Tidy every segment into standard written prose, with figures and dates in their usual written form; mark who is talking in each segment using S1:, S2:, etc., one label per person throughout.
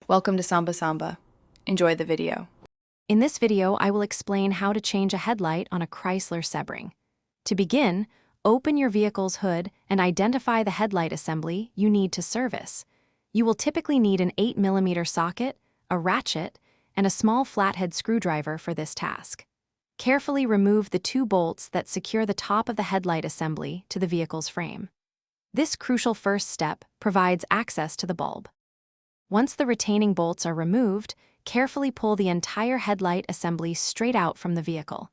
S1: Welcome to Samba Samba. Enjoy the video.
S2: In this video, I will explain how to change a headlight on a Chrysler Sebring. To begin, open your vehicle's hood and identify the headlight assembly you need to service. You will typically need an 8mm socket, a ratchet, and a small flathead screwdriver for this task. Carefully remove the 2 bolts that secure the top of the headlight assembly to the vehicle's frame. This crucial first step provides access to the bulb. Once the retaining bolts are removed, carefully pull the entire headlight assembly straight out from the vehicle.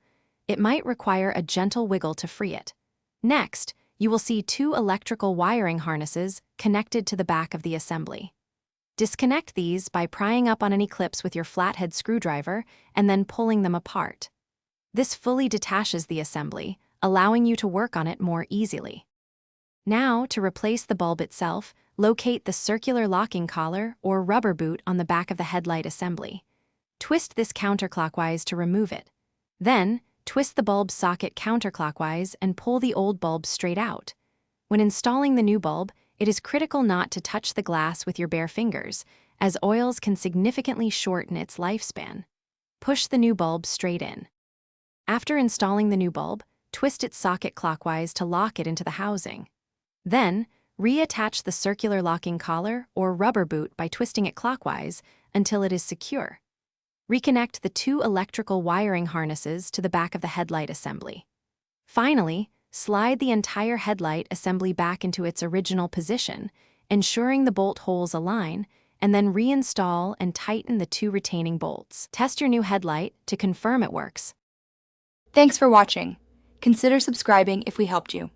S2: It might require a gentle wiggle to free it. Next, you will see 2 electrical wiring harnesses connected to the back of the assembly. Disconnect these by prying up on any clips with your flathead screwdriver and then pulling them apart. This fully detaches the assembly, allowing you to work on it more easily. Now, to replace the bulb itself, locate the circular locking collar or rubber boot on the back of the headlight assembly. Twist this counterclockwise to remove it. Then, twist the bulb socket counterclockwise and pull the old bulb straight out. When installing the new bulb, it is critical not to touch the glass with your bare fingers, as oils can significantly shorten its lifespan. Push the new bulb straight in. After installing the new bulb, twist its socket clockwise to lock it into the housing. Then, reattach the circular locking collar or rubber boot by twisting it clockwise until it is secure. Reconnect the 2 electrical wiring harnesses to the back of the headlight assembly. Finally, slide the entire headlight assembly back into its original position, ensuring the bolt holes align, and then reinstall and tighten the 2 retaining bolts. Test your new headlight to confirm it works.
S1: Thanks for watching. Consider subscribing if we helped you.